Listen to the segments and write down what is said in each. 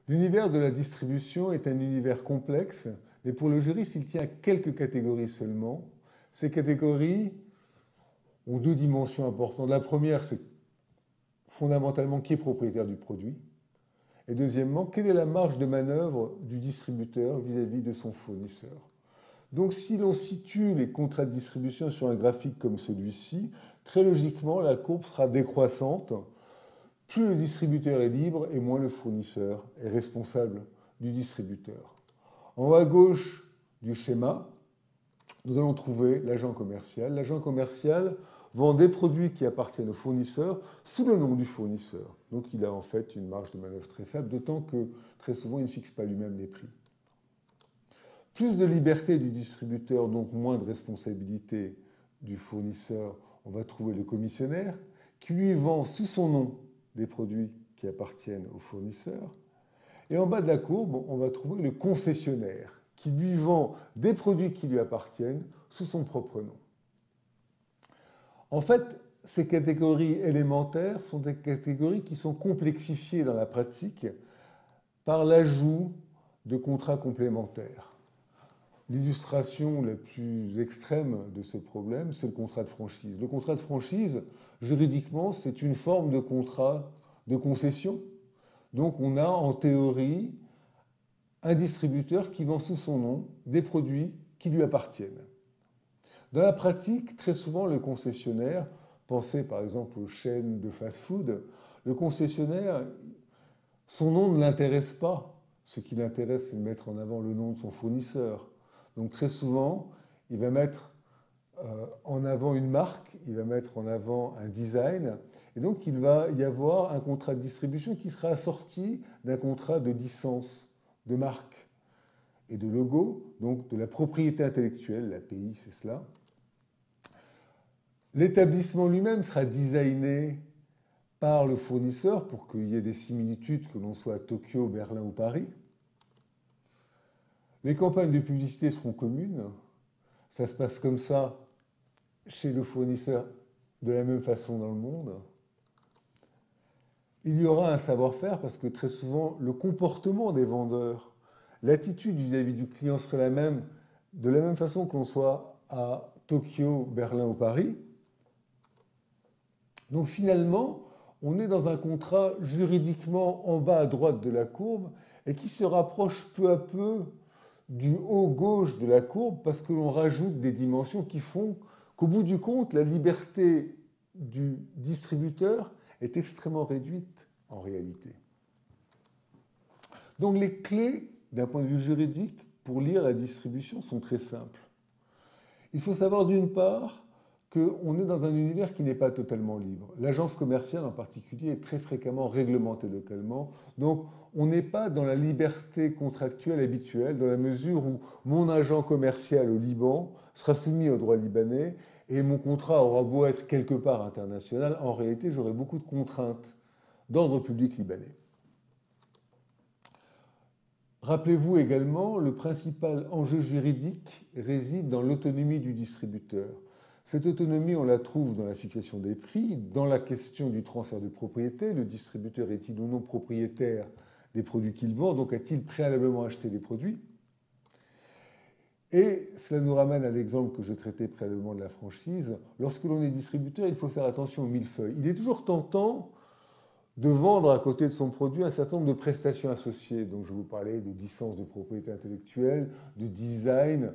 L'univers de la distribution est un univers complexe, mais pour le juriste, il tient à quelques catégories seulement. Ces catégories ont deux dimensions importantes. La première, c'est fondamentalement qui est propriétaire du produit. Et deuxièmement, quelle est la marge de manœuvre du distributeur vis-à-vis de son fournisseur. Donc si l'on situe les contrats de distribution sur un graphique comme celui-ci, très logiquement, la courbe sera décroissante. Plus le distributeur est libre et moins le fournisseur est responsable du distributeur. En haut à gauche du schéma, nous allons trouver l'agent commercial. L'agent commercial vend des produits qui appartiennent au fournisseur sous le nom du fournisseur. Donc il a en fait une marge de manœuvre très faible, d'autant que très souvent il ne fixe pas lui-même les prix. Plus de liberté du distributeur, donc moins de responsabilité du fournisseur, on va trouver le commissionnaire qui lui vend sous son nom des produits qui appartiennent au fournisseur. Et en bas de la courbe, on va trouver le concessionnaire qui lui vend des produits qui lui appartiennent sous son propre nom. En fait, ces catégories élémentaires sont des catégories qui sont complexifiées dans la pratique par l'ajout de contrats complémentaires. L'illustration la plus extrême de ce problème, c'est le contrat de franchise. Le contrat de franchise, juridiquement, c'est une forme de contrat de concession. Donc on a en théorie un distributeur qui vend sous son nom des produits qui lui appartiennent. Dans la pratique, très souvent, le concessionnaire, pensez par exemple aux chaînes de fast-food, le concessionnaire, son nom ne l'intéresse pas. Ce qui l'intéresse, c'est de mettre en avant le nom de son fournisseur. Donc très souvent, il va mettre en avant une marque, il va mettre en avant un design, et donc il va y avoir un contrat de distribution qui sera assorti d'un contrat de licence de marque et de logo, donc de la propriété intellectuelle, l'API c'est cela. L'établissement lui-même sera designé par le fournisseur pour qu'il y ait des similitudes, que l'on soit à Tokyo, Berlin ou Paris. Les campagnes de publicité seront communes. Ça se passe comme ça chez le fournisseur de la même façon dans le monde. Il y aura un savoir-faire parce que très souvent, le comportement des vendeurs, l'attitude vis-à-vis du client serait la même, de la même façon que l'on soit à Tokyo, Berlin ou Paris. Donc finalement, on est dans un contrat juridiquement en bas à droite de la courbe et qui se rapproche peu à peu du haut gauche de la courbe parce que l'on rajoute des dimensions qui font qu'au bout du compte, la liberté du distributeur est extrêmement réduite en réalité. Donc les clés d'un point de vue juridique pour lire la distribution sont très simples. Il faut savoir d'une part qu'on est dans un univers qui n'est pas totalement libre. L'agence commerciale en particulier est très fréquemment réglementée localement, donc on n'est pas dans la liberté contractuelle habituelle, dans la mesure où mon agent commercial au Liban sera soumis au droit libanais et mon contrat aura beau être quelque part international, en réalité j'aurai beaucoup de contraintes d'ordre public libanais. Rappelez-vous également, le principal enjeu juridique réside dans l'autonomie du distributeur. Cette autonomie, on la trouve dans la fixation des prix, dans la question du transfert de propriété. Le distributeur est-il ou non propriétaire des produits qu'il vend, donc a-t-il préalablement acheté les produits? Et cela nous ramène à l'exemple que je traitais préalablement de la franchise. Lorsque l'on est distributeur, il faut faire attention au millefeuille. Il est toujours tentant de vendre à côté de son produit un certain nombre de prestations associées. Donc je vous parlais de licence de propriété intellectuelle, de design,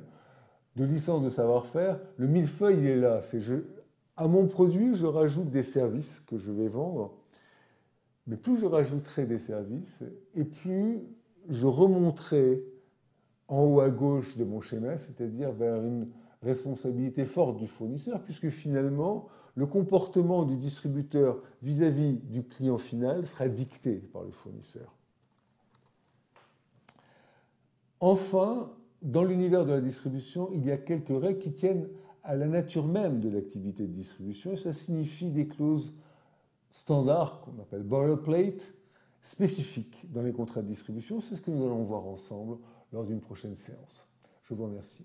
de licence de savoir-faire. Le millefeuille, il est là. À mon produit, je rajoute des services que je vais vendre. Mais plus je rajouterai des services, et plus je remonterai en haut à gauche de mon schéma, c'est-à-dire vers une responsabilité forte du fournisseur, puisque finalement, le comportement du distributeur vis-à-vis du client final sera dicté par le fournisseur. Enfin, dans l'univers de la distribution, il y a quelques règles qui tiennent à la nature même de l'activité de distribution, et ça signifie des clauses standards qu'on appelle boilerplate, spécifiques dans les contrats de distribution. C'est ce que nous allons voir ensemble lors d'une prochaine séance. Je vous remercie.